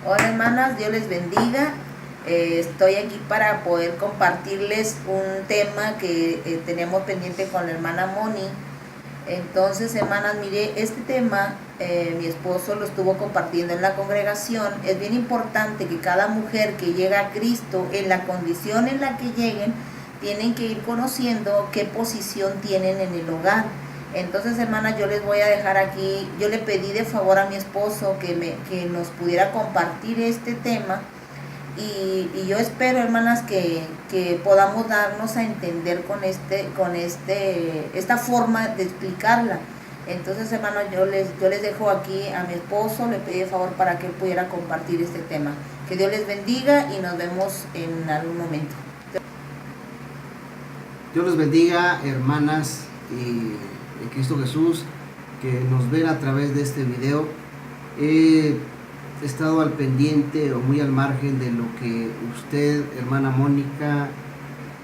Hola hermanas, Dios les bendiga. Estoy aquí para poder compartirles un tema que tenemos pendiente con la hermana Moni. Entonces, hermanas, mire, este tema mi esposo lo estuvo compartiendo en la congregación. Es bien importante que cada mujer que llega a Cristo, en la condición en la que lleguen, tienen que ir conociendo qué posición tienen en el hogar. Entonces, hermanas, yo les voy a dejar aquí, yo le pedí de favor a mi esposo que nos pudiera compartir este tema y yo espero, hermanas, que podamos darnos a entender con esta forma de explicarla. Entonces, hermanos, yo les dejo aquí a mi esposo, le pedí de favor para que él pudiera compartir este tema. Que Dios les bendiga y nos vemos en algún momento. Dios les bendiga, hermanas y en Cristo Jesús, que nos ven a través de este video. He estado al pendiente o muy al margen de lo que usted, hermana Mónica,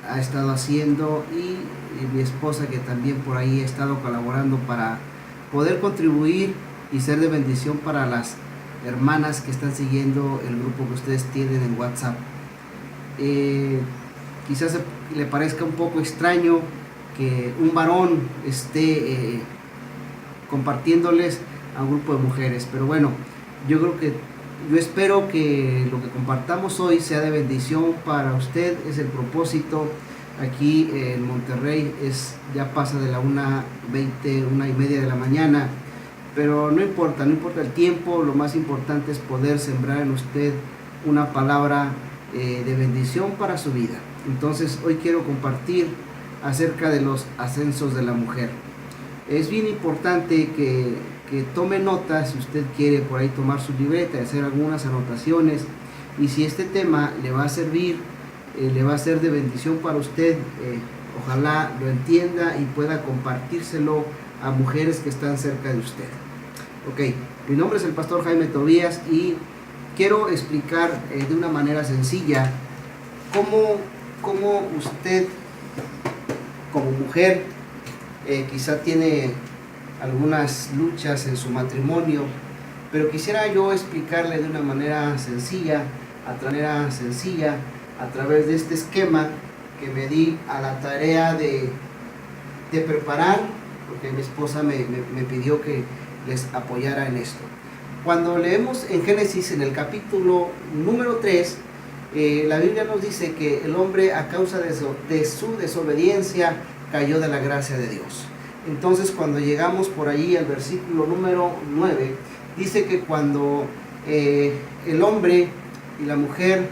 ha estado haciendo y mi esposa, que también por ahí ha estado colaborando para poder contribuir y ser de bendición para las hermanas que están siguiendo el grupo que ustedes tienen en WhatsApp. Quizás le parezca un poco extraño que un varón esté compartiéndoles a un grupo de mujeres, pero bueno, yo espero que lo que compartamos hoy sea de bendición para usted. Es el propósito. Aquí en Monterrey ya pasa de la 1:20, 1:30 de la mañana, pero no importa el tiempo. Lo más importante es poder sembrar en usted una palabra de bendición para su vida. Entonces hoy quiero compartir acerca de los ascensos de la mujer. Es bien importante que tome nota, si usted quiere por ahí tomar su libreta y hacer algunas anotaciones, y si este tema le va a servir, le va a ser de bendición para usted, ojalá lo entienda y pueda compartírselo a mujeres que están cerca de usted. Ok, mi nombre es el pastor Jaime Tobías y quiero explicar de una manera sencilla cómo usted como mujer quizá tiene algunas luchas en su matrimonio, pero quisiera yo explicarle de una manera sencilla, a través de este esquema que me di a la tarea de preparar, porque mi esposa me pidió que les apoyara en esto. Cuando leemos en Génesis, en el capítulo número 3, la Biblia nos dice que el hombre, a causa de su desobediencia, cayó de la gracia de Dios. Entonces, cuando llegamos por allí al versículo número 9, dice que cuando el hombre y la mujer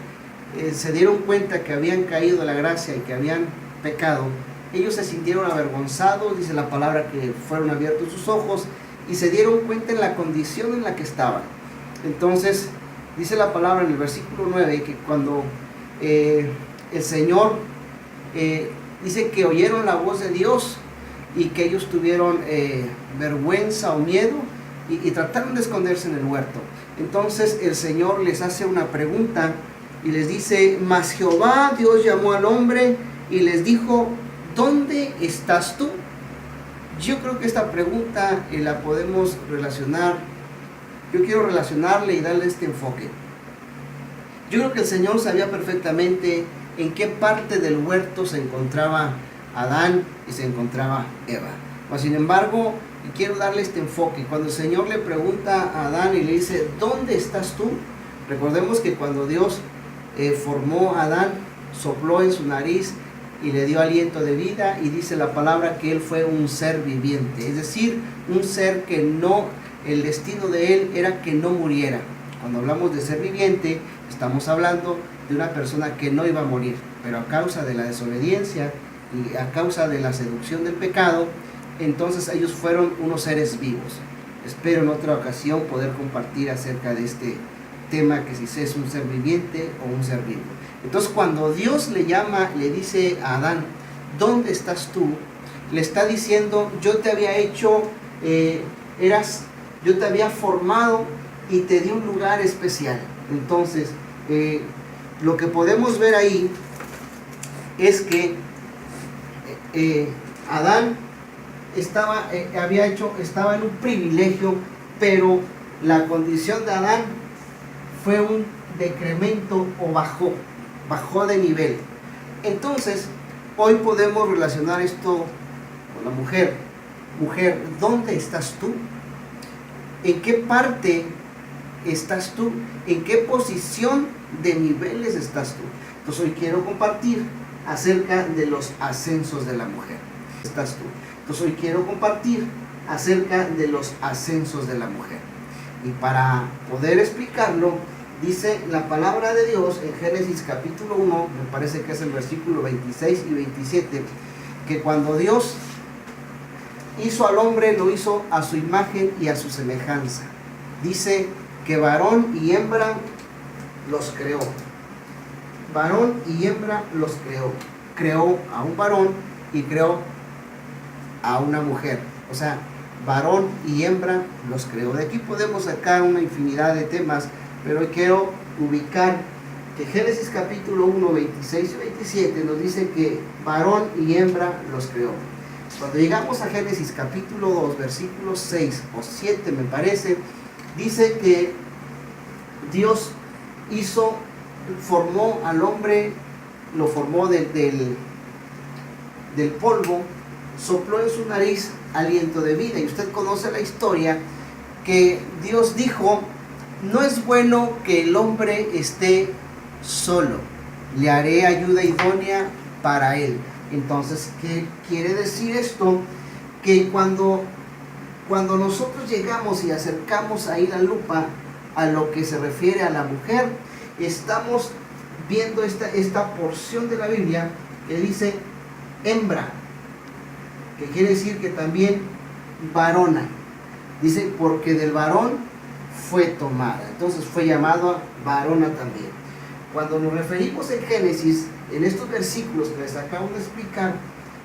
se dieron cuenta que habían caído de la gracia y que habían pecado, ellos se sintieron avergonzados. Dice la palabra que fueron abiertos sus ojos y se dieron cuenta en la condición en la que estaban. Entonces, dice la palabra en el versículo 9 que cuando el Señor dice que oyeron la voz de Dios y que ellos tuvieron vergüenza o miedo y trataron de esconderse en el huerto. Entonces el Señor les hace una pregunta y les dice: mas Jehová Dios llamó al hombre y les dijo: ¿dónde estás tú? Yo creo que esta pregunta la podemos relacionar. Yo quiero relacionarle y darle este enfoque. Yo creo que el Señor sabía perfectamente en qué parte del huerto se encontraba Adán y se encontraba Eva. Mas, sin embargo, quiero darle este enfoque. Cuando el Señor le pregunta a Adán y le dice: ¿dónde estás tú? Recordemos que cuando Dios formó a Adán, sopló en su nariz y le dio aliento de vida, y dice la palabra que él fue un ser viviente, es decir, un ser que no, el destino de él era que no muriera. Cuando hablamos de ser viviente, estamos hablando de una persona que no iba a morir, pero a causa de la desobediencia y a causa de la seducción del pecado, entonces ellos fueron unos seres vivos. Espero en otra ocasión poder compartir acerca de este tema, que si es un ser viviente o un ser vivo. Entonces, cuando Dios le llama, le dice a Adán: ¿dónde estás tú?, le está diciendo: yo te había hecho, yo te había formado y te di un lugar especial. Entonces, lo que podemos ver ahí es que Adán estaba en un privilegio, pero la condición de Adán fue un decremento o bajó de nivel. Entonces, hoy podemos relacionar esto con la mujer. Mujer, ¿dónde estás tú? ¿En qué parte estás tú? ¿En qué posición de niveles estás tú? Entonces hoy quiero compartir acerca de los ascensos de la mujer. ¿Estás tú? Entonces hoy quiero compartir acerca de los ascensos de la mujer. Y para poder explicarlo, dice la palabra de Dios en Génesis capítulo 1, me parece que es el versículo 26 y 27, que cuando Dios hizo al hombre, lo hizo a su imagen y a su semejanza. Dice que varón y hembra los creó. Varón y hembra los creó. Creó a un varón y creó a una mujer. O sea, varón y hembra los creó. De aquí podemos sacar una infinidad de temas, pero hoy quiero ubicar que Génesis capítulo 1, 26 y 27 nos dice que varón y hembra los creó. Cuando llegamos a Génesis capítulo 2, versículos 6 o 7 me parece, dice que Dios formó al hombre, lo formó del polvo, sopló en su nariz aliento de vida. Y usted conoce la historia que Dios dijo: no es bueno que el hombre esté solo, le haré ayuda idónea para él. Entonces, ¿qué quiere decir esto? Que cuando nosotros llegamos y acercamos ahí la lupa a lo que se refiere a la mujer, estamos viendo esta porción de la Biblia que dice hembra, que quiere decir que también varona. Dice, porque del varón fue tomada. Entonces fue llamado varona también. Cuando nos referimos en Génesis, en estos versículos que les acabo de explicar,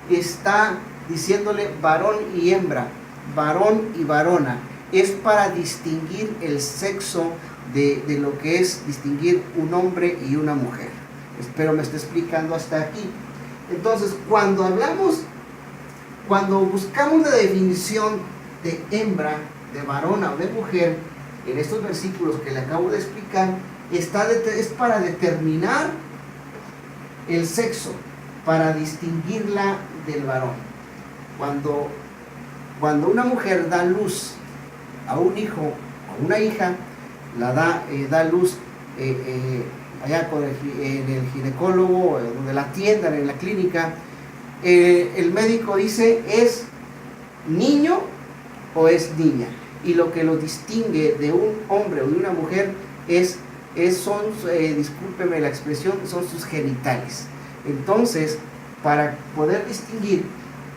está diciéndole varón y hembra, varón y varona. Es para distinguir el sexo de lo que es distinguir un hombre y una mujer. Espero me esté explicando hasta aquí. Entonces, cuando buscamos la definición de hembra, de varona o de mujer, en estos versículos que le acabo de explicar, es para determinar el sexo, para distinguirla del varón. Cuando una mujer da luz a un hijo o una hija, da luz allá en el ginecólogo, donde la atiendan, en la clínica, el médico dice: ¿es niño o es niña? Y lo que lo distingue de un hombre o de una mujer discúlpeme la expresión, son sus genitales. Entonces, para poder distinguir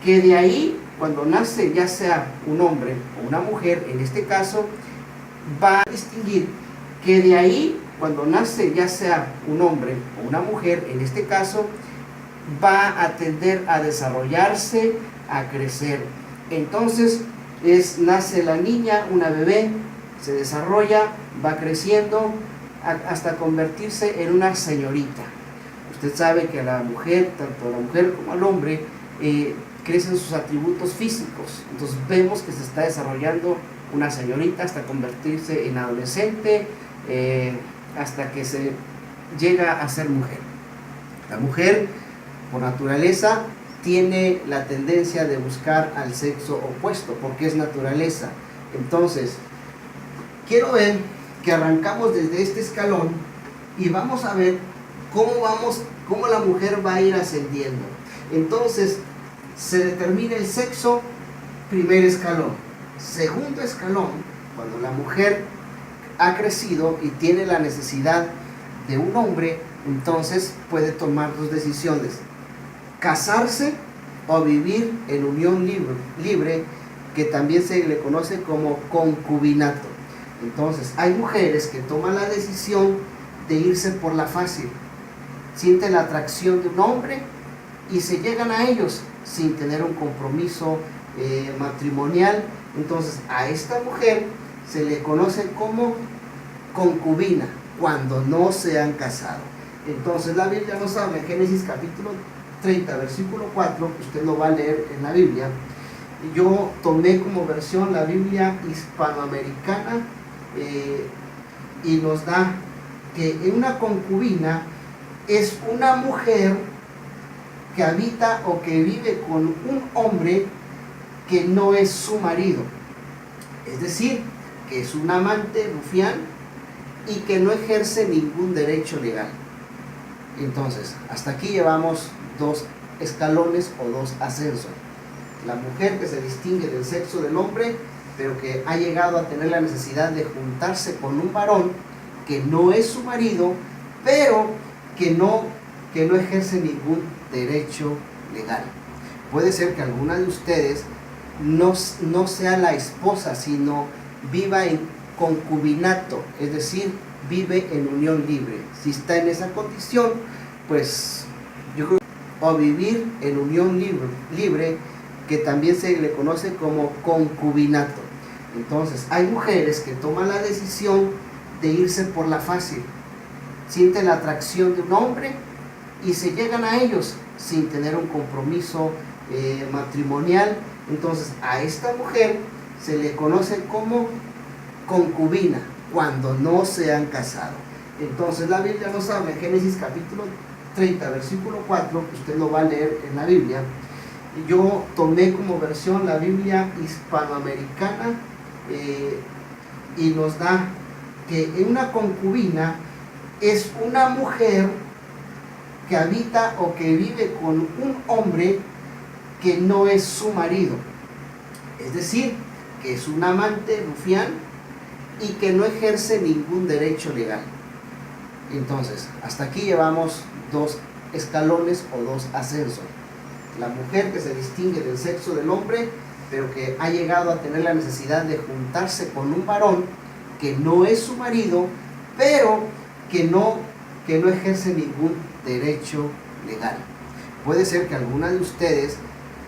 que de ahí, cuando nace ya sea un hombre o una mujer, en este caso, va a distinguir que de ahí, cuando nace ya sea un hombre o una mujer, en este caso, va a tender a desarrollarse, a crecer. Entonces, nace la niña, una bebé, se desarrolla, va creciendo hasta convertirse en una señorita. Usted sabe que a la mujer, tanto a la mujer como al hombre, crecen sus atributos físicos. Entonces vemos que se está desarrollando una señorita hasta convertirse en adolescente, hasta que se llega a ser mujer. La mujer, por naturaleza, tiene la tendencia de buscar al sexo opuesto, porque es naturaleza. Entonces, quiero ver que arrancamos desde este escalón y vamos a ver cómo la mujer va a ir ascendiendo. Entonces, se determina el sexo, primer escalón. Segundo escalón, cuando la mujer ha crecido y tiene la necesidad de un hombre, entonces puede tomar dos decisiones: casarse o vivir en unión libre, que también se le conoce como concubinato. Entonces, hay mujeres que toman la decisión de irse por la fácil, sienten la atracción de un hombre y se llegan a ellos sin tener un compromiso matrimonial. Entonces, a esta mujer se le conoce como concubina cuando no se han casado. Entonces, la Biblia nos habla en Génesis capítulo 30, versículo 4, que usted lo va a leer en la Biblia. Yo tomé como versión la Biblia hispanoamericana, y nos da que una concubina es una mujer que habita o que vive con un hombre que no es su marido. Es decir, que es un amante rufián y que no ejerce ningún derecho legal. Entonces, hasta aquí llevamos dos escalones o dos ascensos. La mujer que se distingue del sexo del hombre, pero que ha llegado a tener la necesidad de juntarse con un varón que no es su marido, pero que no ejerce ningún derecho legal. Puede ser que alguna de ustedes no sea la esposa, sino viva en concubinato, es decir, vive en unión libre. Si está en esa condición, pues yo creo que o vivir en unión libre, que también se le conoce como concubinato. Entonces, hay mujeres que toman la decisión de irse por la fácil, sienten la atracción de un hombre y se llegan a ellos sin tener un compromiso matrimonial. Entonces, a esta mujer se le conoce como concubina cuando no se han casado. Entonces, la Biblia nos habla en Génesis capítulo 30, versículo 4, que usted lo va a leer en la Biblia. Yo tomé como versión la Biblia hispanoamericana y nos da que una concubina es una mujer que habita o que vive con un hombre que no es su marido. Es decir, que es un amante rufián y que no ejerce ningún derecho legal. Entonces, hasta aquí llevamos dos escalones o dos ascensos. La mujer que se distingue del sexo del hombre, pero que ha llegado a tener la necesidad de juntarse con un varón que no es su marido, pero que no ejerce ningún derecho legal. Puede ser que alguna de ustedes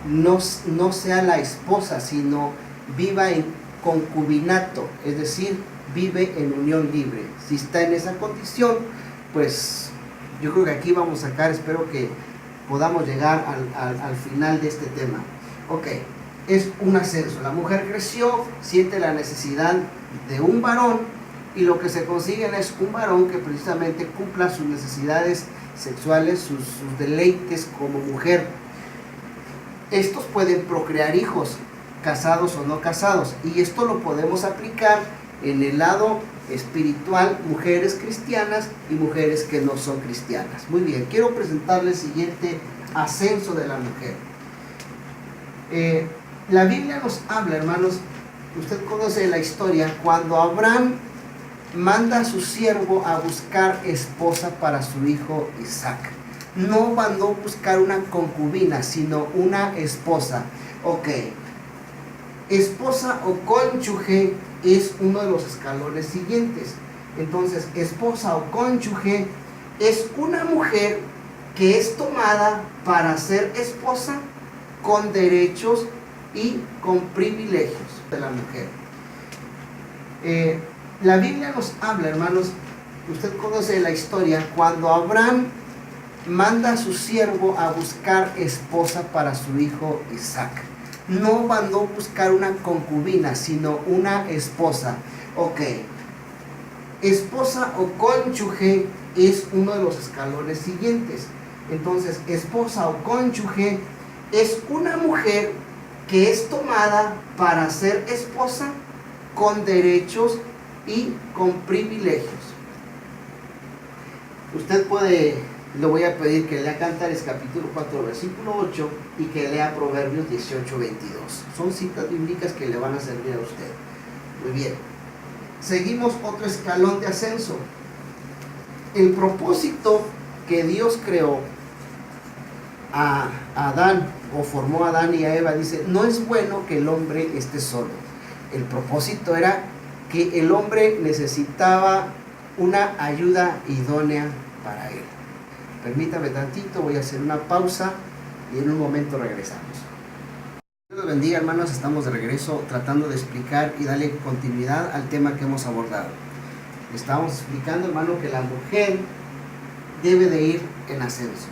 no sea la esposa, sino viva en concubinato, es decir, vive en unión libre. Si está en esa condición, pues yo creo que aquí vamos a sacar, espero que podamos llegar al final de este tema. Ok, es un ascenso. La mujer creció, siente la necesidad de un varón y lo que se consigue es un varón que precisamente cumpla sus necesidades sexuales, sus deleites como mujer. Estos pueden procrear hijos, casados o no casados, y esto lo podemos aplicar en el lado espiritual, mujeres cristianas y mujeres que no son cristianas. Muy bien, quiero presentarles el siguiente ascenso de la mujer. La Biblia nos habla, hermanos, usted conoce la historia, cuando Abraham manda a su siervo a buscar esposa para su hijo Isaac. No mandó a buscar una concubina, sino una esposa. Ok, esposa o cónyuge es uno de los escalones siguientes. Entonces, esposa o cónyuge es una mujer que es tomada para ser esposa con derechos y con privilegios de la mujer. La Biblia nos habla, hermanos, usted conoce la historia, cuando Abraham manda a su siervo a buscar esposa para su hijo Isaac. No mandó a buscar una concubina, sino una esposa. Ok, esposa o cónyuge es uno de los escalones siguientes. Entonces, esposa o cónyuge es una mujer que es tomada para ser esposa con derechos y con privilegios. Usted puede, le voy a pedir que lea Cantares capítulo 4 versículo 8 y que lea Proverbios 18, 22. Son citas bíblicas que le van a servir a usted. Muy bien. Seguimos otro escalón de ascenso. El propósito que Dios creó a Adán, o formó a Adán y a Eva, dice, no es bueno que el hombre esté solo. El propósito era que el hombre necesitaba una ayuda idónea para él. Permítame tantito, voy a hacer una pausa y en un momento regresamos. Dios los bendiga, hermanos, estamos de regreso tratando de explicar y darle continuidad al tema que hemos abordado. Estamos explicando, hermano, que la mujer debe de ir en ascenso.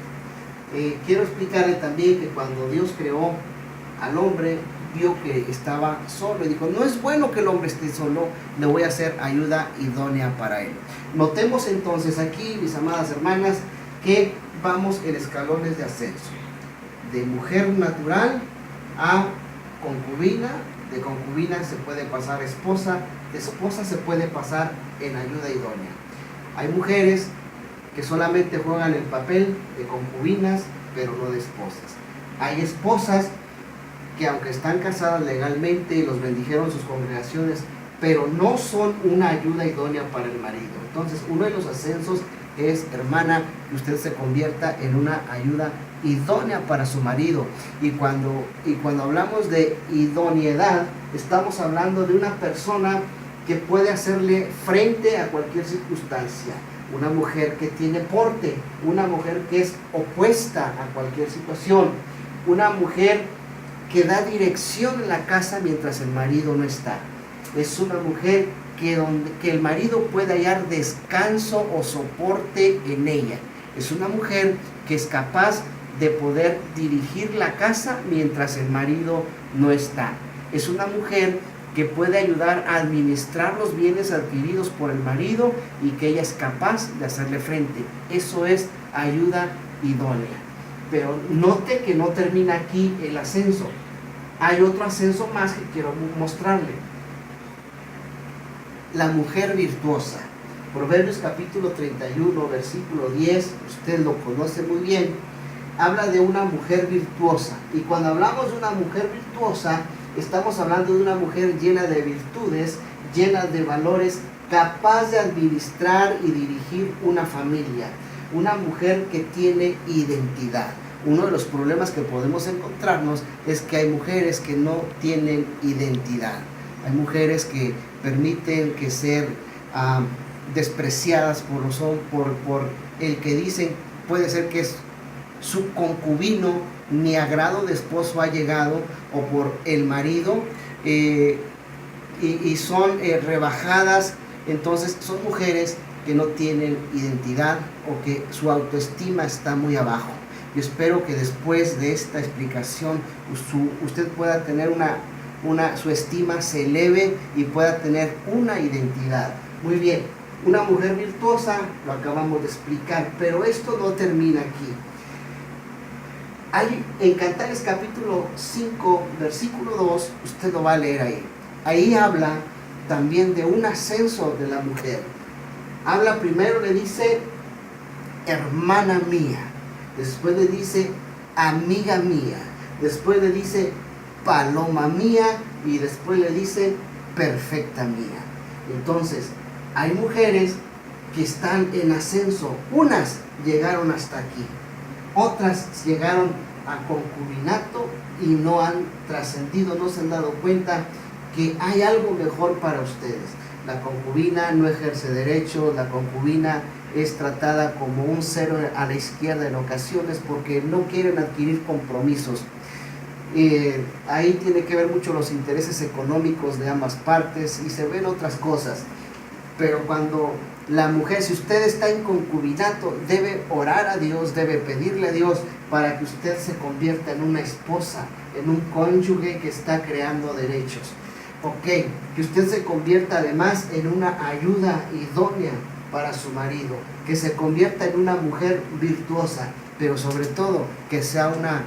Quiero explicarle también que cuando Dios creó al hombre, vio que estaba solo y dijo, no es bueno que el hombre esté solo, le voy a hacer ayuda idónea para él. Notemos entonces aquí, mis amadas hermanas, que vamos en escalones de ascenso, de mujer natural a concubina, de concubina se puede pasar a esposa, de esposa se puede pasar en ayuda idónea. Hay mujeres que solamente juegan el papel de concubinas, pero no de esposas. Hay esposas que aunque están casadas legalmente y los bendijeron sus congregaciones, pero no son una ayuda idónea para el marido. Entonces, uno de los ascensos es, hermana, que usted se convierta en una ayuda idónea para su marido. Y cuando hablamos de idoneidad, estamos hablando de una persona que puede hacerle frente a cualquier circunstancia. Una mujer que tiene porte, una mujer que es opuesta a cualquier situación, una mujer que da dirección en la casa mientras el marido no está. Es una mujer que el marido puede hallar descanso o soporte en ella. Es una mujer que es capaz de poder dirigir la casa mientras el marido no está. Es una mujer que puede ayudar a administrar los bienes adquiridos por el marido y que ella es capaz de hacerle frente. Eso es ayuda idónea. Pero note que no termina aquí el ascenso. Hay otro ascenso más que quiero mostrarle. La mujer virtuosa. Proverbios capítulo 31, versículo 10, usted lo conoce muy bien, habla de una mujer virtuosa. Y cuando hablamos de una mujer virtuosa, estamos hablando de una mujer llena de virtudes, llena de valores, capaz de administrar y dirigir una familia. Una mujer que tiene identidad. Uno de los problemas que podemos encontrarnos es que hay mujeres que no tienen identidad. Hay mujeres que permiten que ser despreciadas por el que dicen, puede ser que es su concubino, ni agrado de esposo ha llegado, o por el marido, y son rebajadas. Entonces son mujeres que no tienen identidad o que su autoestima está muy abajo. Yo espero que después de esta explicación usted pueda tener su estima se eleve y pueda tener una identidad. Muy bien, una mujer virtuosa, lo acabamos de explicar, pero esto no termina aquí. Hay en Cantares capítulo 5, versículo 2, usted lo va a leer ahí. Ahí habla también de un ascenso de la mujer. Habla primero, le dice, hermana mía. Después le dice, amiga mía. Después le dice, paloma mía. Y después le dice, perfecta mía. Entonces, hay mujeres que están en ascenso. Unas llegaron hasta aquí. Otras llegaron a concubinato y no han trascendido, no se han dado cuenta que hay algo mejor para ustedes. La concubina no ejerce derechos, la concubina es tratada como un cero a la izquierda en ocasiones porque no quieren adquirir compromisos. Ahí tiene que ver mucho los intereses económicos de ambas partes y se ven otras cosas. Pero cuando la mujer, si usted está en concubinato, debe orar a Dios, debe pedirle a Dios para que usted se convierta en una esposa, en un cónyuge que está creando derechos. Ok, que usted se convierta además en una ayuda idónea para su marido, que se convierta en una mujer virtuosa, pero sobre todo que sea una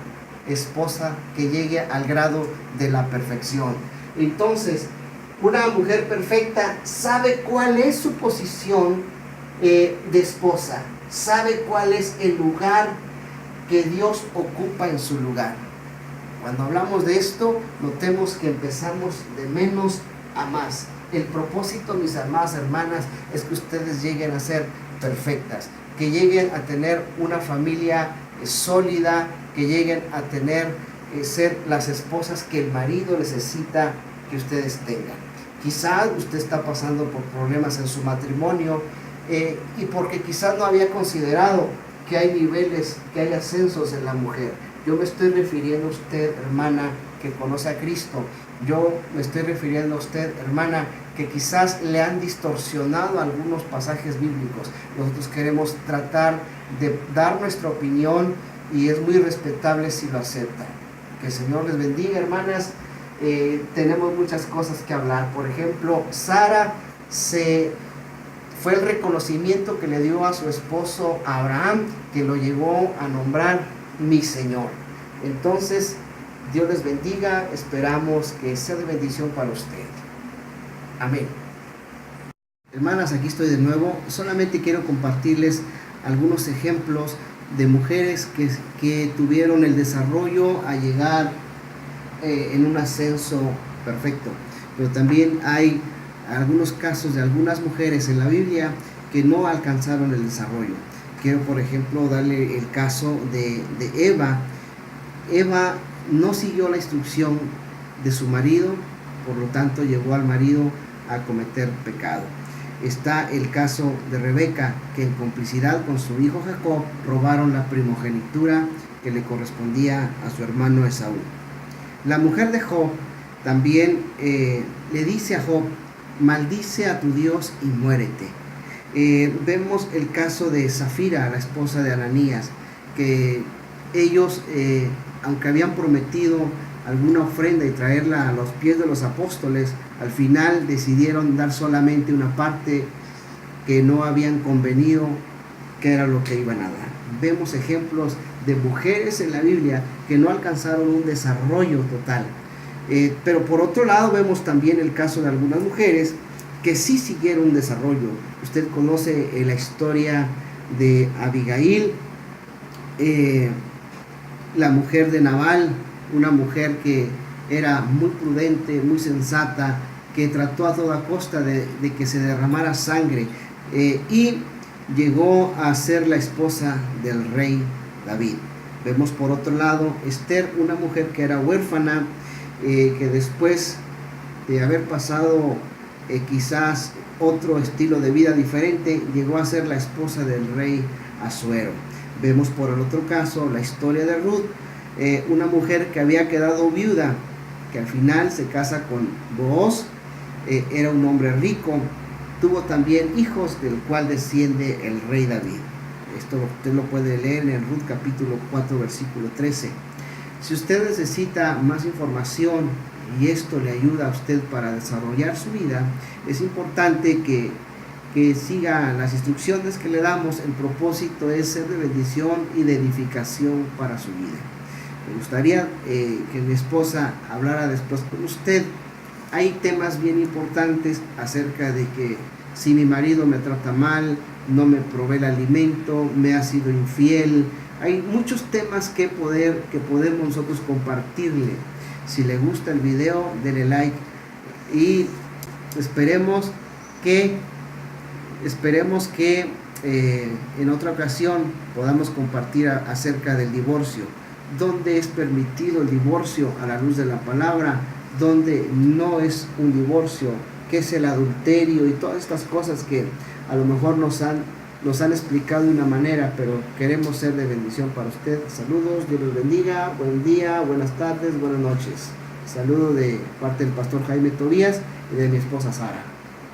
esposa que llegue al grado de la perfección. Entonces, una mujer perfecta sabe cuál es su posición de esposa, sabe cuál es el lugar que Dios ocupa en su lugar. Cuando hablamos de esto, notemos que empezamos de menos a más. El propósito, mis amadas hermanas, es que ustedes lleguen a ser perfectas, que lleguen a tener una familia sólida, que lleguen a tener, ser las esposas que el marido necesita que ustedes tengan. Quizás usted está pasando por problemas en su matrimonio y porque quizás no había considerado que hay niveles, que hay ascensos en la mujer. Yo me estoy refiriendo a usted, hermana, que conoce a Cristo. Yo me estoy refiriendo a usted, hermana, que quizás le han distorsionado algunos pasajes bíblicos. Nosotros queremos tratar de dar nuestra opinión y es muy respetable si lo aceptan. Que el Señor les bendiga, hermanas. tenemos muchas cosas que hablar. Por ejemplo, Sara fue el reconocimiento que le dio a su esposo Abraham, que lo llevó a nombrar mi Señor. Entonces, Dios les bendiga, esperamos que sea de bendición para usted. Amén. Hermanas, aquí estoy de nuevo. Solamente quiero compartirles algunos ejemplos de mujeres que tuvieron el desarrollo a llegar en un ascenso perfecto. Pero también hay algunos casos de algunas mujeres en la Biblia que no alcanzaron el desarrollo. Quiero, por ejemplo, darle el caso de Eva. Eva no siguió la instrucción de su marido, por lo tanto llevó al marido a cometer pecado. Está el caso de Rebeca, que en complicidad con su hijo Jacob robaron la primogenitura que le correspondía a su hermano Esaú. La mujer de Job también le dice a Job: maldice a tu Dios y muérete. Vemos el caso de Zafira, la esposa de Ananías, que ellos, aunque habían prometido alguna ofrenda y traerla a los pies de los apóstoles, al final decidieron dar solamente una parte que no habían convenido que era lo que iban a dar. Vemos ejemplos de mujeres en la Biblia que no alcanzaron un desarrollo total. Pero por otro lado vemos también el caso de algunas mujeres que sí siguieron un desarrollo. Usted conoce la historia de Abigail, la mujer de Nabal, una mujer que era muy prudente, muy sensata, que trató a toda costa de que se derramara sangre, y llegó a ser la esposa del rey David. Vemos por otro lado Esther, una mujer que era huérfana, que después de haber pasado quizás otro estilo de vida diferente, llegó a ser la esposa del rey Asuero. Vemos por el otro caso la historia de Ruth, una mujer que había quedado viuda, que al final se casa con Booz, era un hombre rico, tuvo también hijos, del cual desciende el rey David. Esto usted lo puede leer en Ruth capítulo 4 versículo 13. Si usted necesita más información y esto le ayuda a usted para desarrollar su vida, es importante que siga las instrucciones que le damos. El propósito es ser de bendición y de edificación para su vida. Me gustaría que mi esposa hablara después con usted. Hay temas bien importantes acerca de que si mi marido me trata mal, no me provee el alimento, me ha sido infiel. Hay muchos temas que podemos nosotros compartirle. Si le gusta el video, denle like y esperemos que en otra ocasión podamos compartir acerca del divorcio, dónde es permitido el divorcio a la luz de la palabra, dónde no es un divorcio, qué es el adulterio y todas estas cosas que a lo mejor nos han explicado de una manera, pero queremos ser de bendición para usted. Saludos, Dios los bendiga, buen día, buenas tardes, buenas noches. Saludo de parte del pastor Jaime Tobías y de mi esposa Sara.